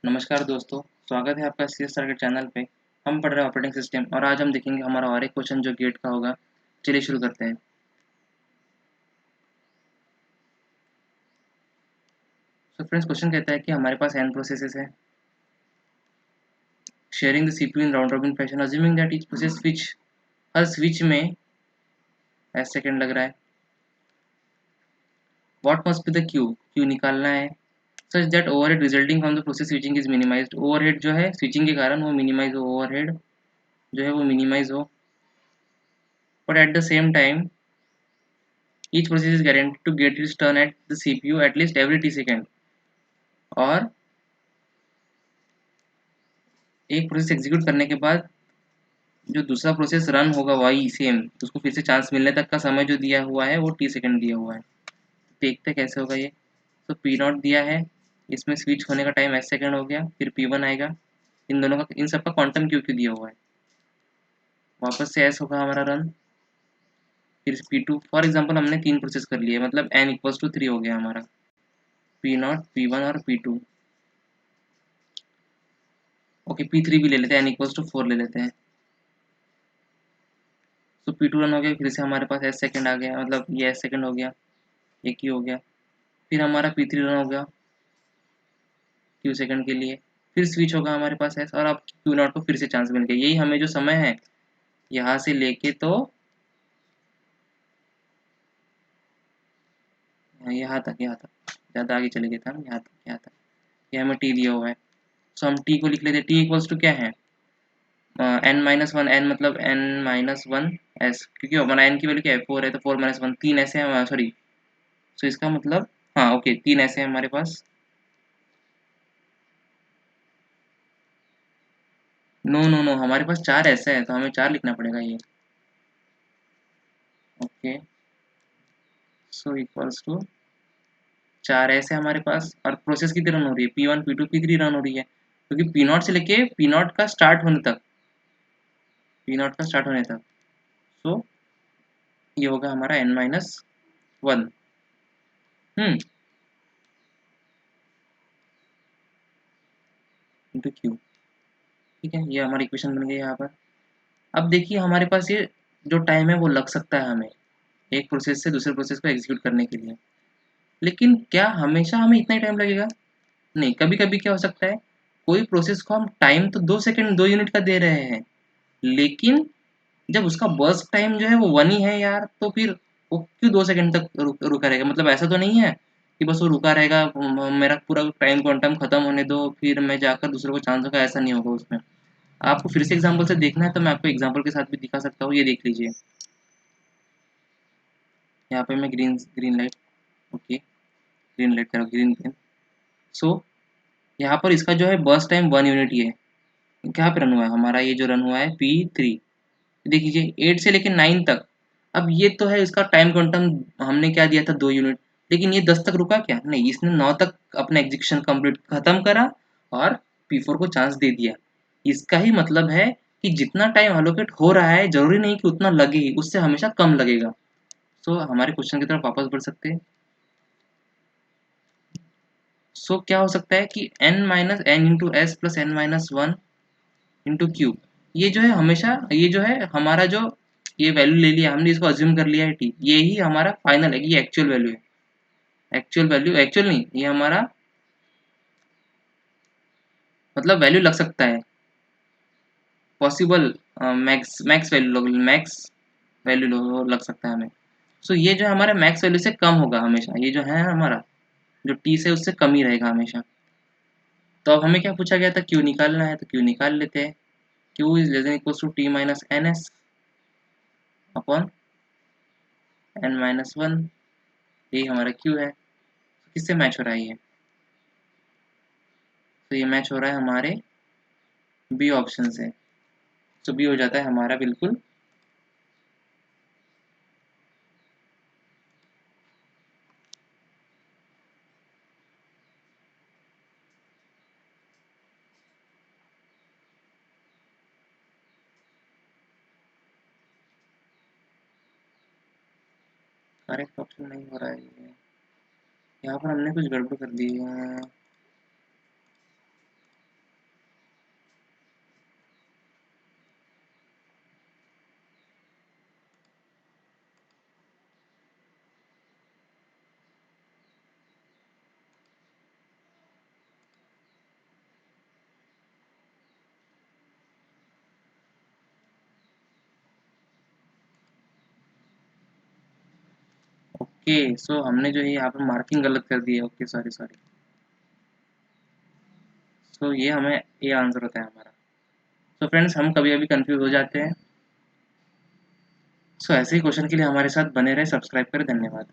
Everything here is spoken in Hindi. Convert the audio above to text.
नमस्कार दोस्तों, स्वागत है आपका सी एस सर के चैनल पे। हम पढ़ रहे हैं ऑपरेटिंग सिस्टम और आज हम देखेंगे हमारा और एक क्वेश्चन जो गेट का होगा। चलिए शुरू करते हैं। तो फ्रेंड्स क्वेश्चन कहता है कि हमारे पास n प्रोसेसेस है sharing the CPU in round robin fashion assuming that each process switch her switch में s सेकंड लग रहा है। What must be the Q निकालना है such that overhead resulting from the process switching is minimised. Overhead जो है स्विचिंग के कारण वो मिनिमाइज हो, ओवरहेड जो है वो मिनिमाइज हो, but at the same time each process is guaranteed to get its turn at the CPU at least every t second। और एक प्रोसेस एग्जीक्यूट करने के बाद जो दूसरा प्रोसेस रन होगा वही सेम, उसको फिर से चांस मिलने तक का समय जो दिया हुआ है वो टी सेकंड दिया हुआ है। देखते कैसे होगा ये। तो पी नॉट दिया है, इसमें स्विच होने का टाइम एस सेकंड हो गया, फिर पी वन आएगा। इन दोनों का, इन सबका क्वांटम क्यू क्यू दिया हुआ है। वापस से एस होगा हमारा रन, फिर पी टू। फॉर एग्जाम्पल हमने 3 प्रोसेस कर लिए, मतलब एन इक्वल्स टू 3 हो गया हमारा। पी नॉट, पी वन और P two. Okay, P three भी ले लेते हैं, एन इक्वल्स टू 4 ले लेते हैं। तो पी टू रन हो गया, फिर से हमारे पास एस सेकंड आ गया, मतलब ये एस सेकंड हो गया, एक ही हो गया। फिर हमारा पी थ्री रन हो गया क्यू सेकंड के लिए, फिर स्विच होगा हमारे पास एस, और अब क्यू नॉट को फिर से चांस मिल गया। यही हमें जो समय है यहाँ से लेके तो यहाँ तक ज़्यादा आगे चले गए थे हम, यहाँ तक ये हमें टी दिया हुआ है। सो हम टी को लिख लेते हैं। टी इक्वल्स टू क्या है, एन माइनस वन, एन मतलब एन माइनस वन एस, क्योंकि हमारा एन की वैल्यू क्या है 4 है, तो 4 माइनस वन 3 ऐसे है, सॉरी। सो इसका मतलब हाँ ओके 3 ऐसे है हमारे पास। नो नो नो, हमारे पास 4 ऐसे है तो हमें 4 लिखना पड़ेगा ये। ओके, सो इक्वल्स टू 4 ऐसे हमारे पास। और प्रोसेस कितनी रन हो रही है, P one P two P three run हो रही है, क्योंकि पी नॉट से लेके पी नॉट का स्टार्ट होने तक, पी नॉट का स्टार्ट होने तक। सो ये होगा हमारा N minus one. Into Q. ठीक है, ये हमारी इक्वेशन बन गई यहाँ पर। अब देखिए हमारे पास ये जो टाइम है वो लग सकता है हमें एक प्रोसेस से दूसरे प्रोसेस को एग्जीक्यूट करने के लिए, लेकिन क्या हमेशा हमें इतना ही टाइम लगेगा? नहीं, कभी कभी क्या हो सकता है, कोई प्रोसेस को हम टाइम तो 2 सेकंड 2 यूनिट का दे रहे हैं, लेकिन जब उसका बर्स्ट टाइम जो है वो 1 ही है यार, तो फिर वो क्यों 2 सेकंड तक रुका रहेगा? मतलब ऐसा तो नहीं है कि बस वो रुका रहेगा, मेरा पूरा टाइम क्वांटम खत्म होने दो फिर मैं जाकर दूसरे को चांस होगा, ऐसा नहीं होगा उसमें। आपको फिर से एग्जांपल से देखना है तो मैं आपको एग्जांपल के साथ भी दिखा सकता हूँ, ये देख लीजिए। यहाँ पे मैं green green light, okay green light करो, ग्रीन ग्रीन। सो यहाँ पर इसका जो है बर्स्ट टाइम 1 यूनिट ही है। क्या पे रन हुआ है हमारा, ये जो रन हुआ है पी थ्री, देखिए 8 से लेके 9 तक। अब ये तो है इसका टाइम क्वांटम, हमने क्या दिया था 2 यूनिट, लेकिन ये 10 तक रुका क्या? नहीं, इसने 9 तक अपना एग्जीक्यूशन कंप्लीट खत्म करा और P4 को चांस दे दिया। इसका ही मतलब है कि जितना टाइम एलोकेट हो रहा है जरूरी नहीं कि उतना लगे ही, उससे हमेशा कम लगेगा। सो हमारे क्वेश्चन की तरफ वापस बढ़ सकते हैं। सो क्या हो सकता है कि n minus N into S plus N minus one into Q, ये जो है हमेशा, ये जो है हमारा जो ये वैल्यू ले लिया हमने, इसको अज्यूम कर लिया है टी, ये ही हमारा फाइनल है, ये एक्चुअल वैल्यू है। एक्चुअल वैल्यू, एक्चुअल नहीं, ये हमारा मतलब वैल्यू लग सकता है, possible max max value, max value लग सकता है हमें। सो ये जो हमारा मैक्स वैल्यू से कम होगा हमेशा, ये जो है हमारा जो टी से उससे कम ही रहेगा हमेशा। तो अब हमें क्या पूछा गया था, क्यू निकालना है, तो क्यू निकाल लेते हैं। Q is less than equals to T minus N S upon N minus one, यही हमारा क्यू है। किससे मैच हो रहा है ये? तो ये मैच हो रहा है हमारे बी ऑप्शन से। तो बी हो जाता है हमारा बिल्कुल करेक्ट ऑप्शन नहीं हो रहा है ये। यहाँ पर हमने कुछ गड़बड़ कर दी है। ओके, सो हमने जो है यहाँ पे मार्किंग गलत कर दी है। Okay, sorry sorry. सो ये हमें ये आंसर होता है हमारा। सो फ्रेंड्स, हम कभी-कभी कंफ्यूज हो जाते हैं। सो ऐसे ही क्वेश्चन के लिए हमारे साथ बने रहें, सब्सक्राइब करें। धन्यवाद।